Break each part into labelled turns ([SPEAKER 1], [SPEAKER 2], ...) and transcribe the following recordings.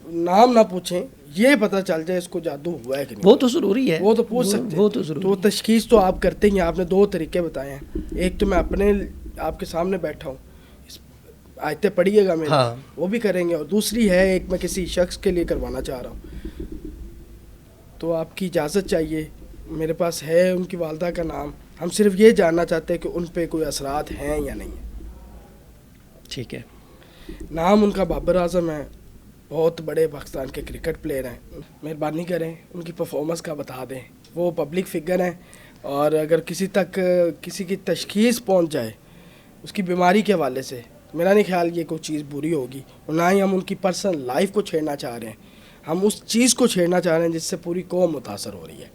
[SPEAKER 1] نام نہ پوچھیں, یہ پتہ چل جائے اس کو جادو ہوا ہے کہ نہیں.
[SPEAKER 2] وہ تو ضروری ہے,
[SPEAKER 1] وہ تو پوچھ سکتے ہیں,
[SPEAKER 2] وہ تو ضروری.
[SPEAKER 1] تو تشخیص تو آپ کرتے ہی ہیں. آپ نے 2 طریقے بتائے ہیں. ایک تو میں اپنے آپ کے سامنے بیٹھا ہوں, آیتیں پڑھیے گا میرے,
[SPEAKER 2] ہاں
[SPEAKER 1] وہ بھی کریں گے. اور دوسری ہے ایک میں کسی شخص کے لیے کروانا چاہ رہا ہوں, تو آپ کی اجازت چاہیے. میرے پاس ہے ان کی والدہ کا نام, ہم صرف یہ جاننا چاہتے ہیں کہ ان پہ کوئی اثرات ہیں یا نہیں.
[SPEAKER 2] ٹھیک ہے.
[SPEAKER 1] نام ان کا بابر اعظم ہے, بہت بڑے پاکستان کے کرکٹ پلیئر ہیں. مہربانی کریں ان کی پرفارمنس کا بتا دیں. وہ پبلک فگر ہیں, اور اگر کسی تک کسی کی تشخیص پہنچ جائے اس کی بیماری کے حوالے سے, میرا نہیں خیال یہ کوئی چیز بری ہوگی. اور نہ ہی ہم ان کی پرسنل لائف کو چھیڑنا چاہ رہے ہیں, ہم اس چیز کو چھیڑنا چاہ رہے ہیں جس سے پوری قوم متاثر ہو رہی ہے.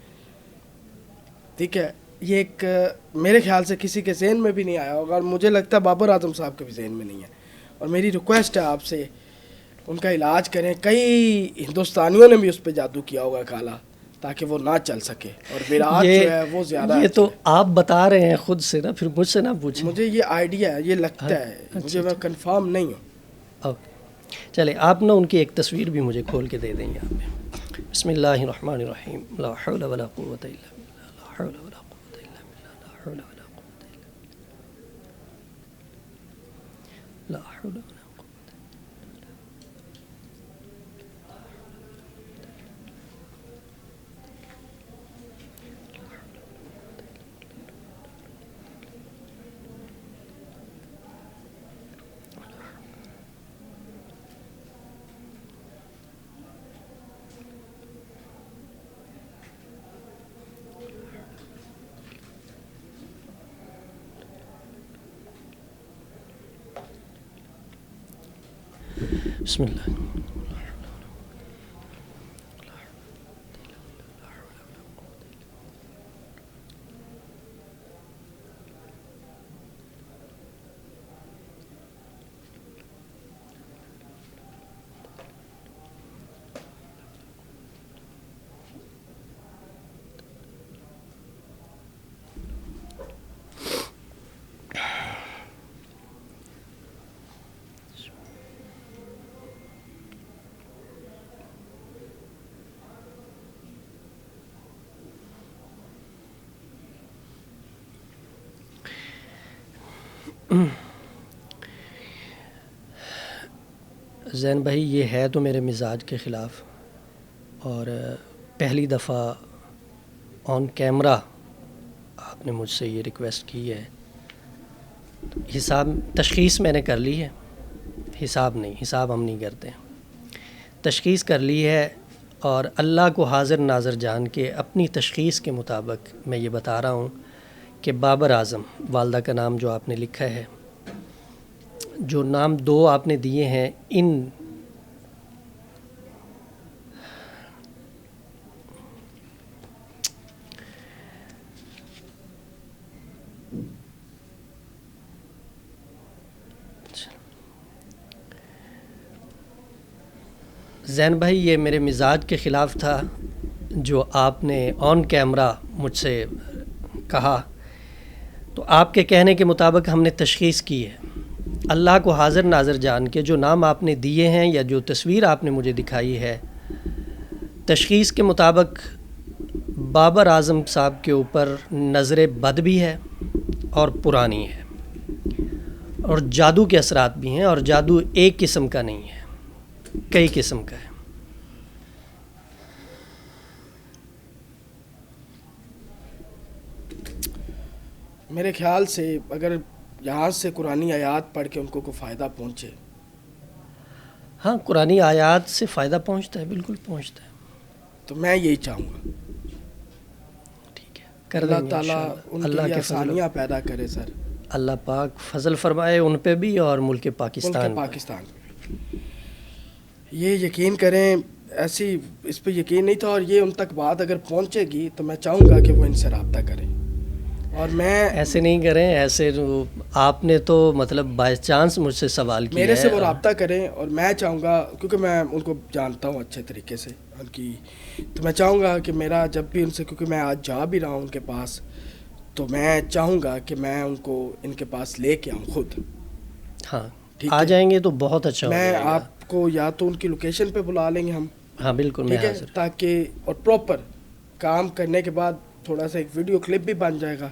[SPEAKER 1] ٹھیک ہے, یہ ایک میرے خیال سے کسی کے ذہن میں بھی نہیں آیا ہوگا, اور مجھے لگتا ہے بابر اعظم صاحب کے بھی ذہن میں نہیں ہے. اور میری ریکویسٹ ہے آپ سے, ان کا علاج کریں. کئی ہندوستانیوں نے بھی اس پہ جادو کیا ہوگا کالا, تاکہ وہ نہ چل سکے. اور وراٹ جو ہے وہ زیادہ,
[SPEAKER 2] یہ تو آپ بتا رہے ہیں خود سے نا, پھر مجھ سے نہ پوچھیں.
[SPEAKER 1] مجھے یہ آئیڈیا ہے, یہ لگتا ہے مجھے, میں کنفرم نہیں ہوں.
[SPEAKER 2] اوکے چلے, آپ نا ان کی ایک تصویر بھی مجھے کھول کے دے دیں یہاں پہ. بسم اللہ الرحمن الرحیم. لا حول ولا قوت الا باللہ, لا حول ولا قوت الا باللہ, لا حول ولا قوت الا باللہ, لا حول ولا. بسم اللہ. زین بھائی, یہ ہے تو میرے مزاج کے خلاف, اور پہلی دفعہ آن کیمرہ آپ نے مجھ سے یہ ریکویسٹ کی ہے. حساب تشخیص میں نے کر لی ہے, حساب نہیں, حساب ہم نہیں کرتے. تشخیص کر لی ہے, اور اللہ کو حاضر ناظر جان کے اپنی تشخیص کے مطابق میں یہ بتا رہا ہوں کہ بابر اعظم, والدہ کا نام جو آپ نے لکھا ہے, جو نام 2 آپ نے دیے ہیں, ان زین بھائی, یہ میرے مزاج کے خلاف تھا جو آپ نے آن کیمرہ مجھ سے کہا. تو آپ کے کہنے کے مطابق ہم نے تشخیص کی ہے. اللہ کو حاضر ناظر جان کے جو نام آپ نے دیے ہیں یا جو تصویر آپ نے مجھے دکھائی ہے, تشخیص کے مطابق بابر اعظم صاحب کے اوپر نظر بد بھی ہے اور پرانی ہے, اور جادو کے اثرات بھی ہیں. اور جادو ایک قسم کا نہیں ہے, کئی قسم کا ہے.
[SPEAKER 1] میرے خیال سے اگر یہاں سے قرآنی آیات پڑھ کے ان کو کوئی فائدہ پہنچے.
[SPEAKER 2] ہاں, قرآنی آیات سے فائدہ پہنچتا ہے, بالکل پہنچتا ہے.
[SPEAKER 1] تو میں یہی چاہوں گا,
[SPEAKER 2] ٹھیک ہے, کر
[SPEAKER 1] اللہ
[SPEAKER 2] دیں گے
[SPEAKER 1] تعالیٰ ان
[SPEAKER 2] اللہ
[SPEAKER 1] کے لیے
[SPEAKER 2] کے فضل,
[SPEAKER 1] آسانیاں پیدا کرے سر.
[SPEAKER 2] اللہ پاک فضل فرمائے ان پہ بھی اور ملک پاکستان
[SPEAKER 1] پہ. یہ یقین کریں, ایسی اس پہ یقین نہیں تھا, اور یہ ان تک بات اگر پہنچے گی تو میں چاہوں گا کہ وہ ان سے رابطہ کریں. اور میں
[SPEAKER 2] ایسے نہیں کریں, ایسے آپ نے تو مطلب بائی چانس مجھ سے سوال کیا
[SPEAKER 1] میرے
[SPEAKER 2] ہے,
[SPEAKER 1] سے وہ رابطہ کریں. اور میں چاہوں گا, کیونکہ میں ان کو جانتا ہوں اچھے طریقے سے ان کی, تو میں چاہوں گا کہ میرا جب بھی ان سے, کیونکہ میں آج جا بھی رہا ہوں ان کے پاس, تو میں چاہوں گا کہ میں ان کو ان کے پاس لے کے آؤں خود.
[SPEAKER 2] ہاں
[SPEAKER 1] ٹھیک
[SPEAKER 2] آ
[SPEAKER 1] ہے،
[SPEAKER 2] جائیں گے تو بہت اچھا ہو
[SPEAKER 1] میں
[SPEAKER 2] جائے گا.
[SPEAKER 1] آپ کو یا تو ان کی لوکیشن پہ بلا لیں گے ہم،
[SPEAKER 2] ہاں بالکل میں
[SPEAKER 1] ٹھیک ہے،
[SPEAKER 2] حاضر.
[SPEAKER 1] تاکہ اور پراپر کام کرنے کے بعد تھوڑا سا ایک ویڈیو کلپ بھی بن جائے گا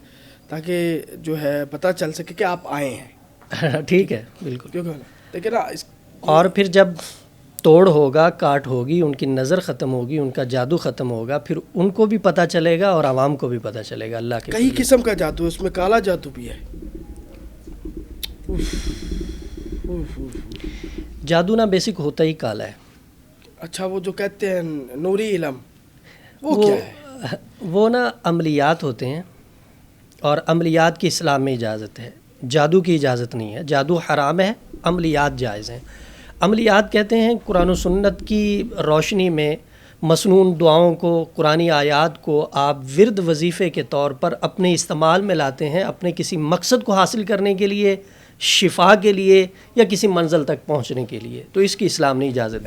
[SPEAKER 1] تاکہ جو ہے پتہ چل سکے کہ آپ آئے ہیں.
[SPEAKER 2] ٹھیک ہے بالکل.
[SPEAKER 1] کیونکہ دیکھیں نا
[SPEAKER 2] اور پھر جب توڑ ہوگا، کاٹ ہوگی، ان کی نظر ختم ہوگی، ان کا جادو ختم ہوگا، پھر ان کو بھی پتہ چلے گا اور عوام کو بھی پتہ چلے گا اللہ کے
[SPEAKER 1] کئی قسم کا جادو ہے، اس میں کالا جادو بھی ہے.
[SPEAKER 2] جادو نا بیسک ہوتا ہی کالا ہے.
[SPEAKER 1] اچھا، وہ جو کہتے ہیں نوری علم، وہ کیا ہے؟
[SPEAKER 2] وہ نا عملیات ہوتے ہیں، اور عملیات کی اسلام میں اجازت ہے، جادو کی اجازت نہیں ہے. جادو حرام ہے، عملیات جائز ہیں. عملیات کہتے ہیں قرآن و سنت کی روشنی میں مسنون دعاؤں کو، قرآنی آیات کو آپ ورد وظیفے کے طور پر اپنے استعمال میں لاتے ہیں، اپنے کسی مقصد کو حاصل کرنے کے لیے، شفا کے لیے، یا کسی منزل تک پہنچنے کے لیے، تو اس کی اسلام نے اجازت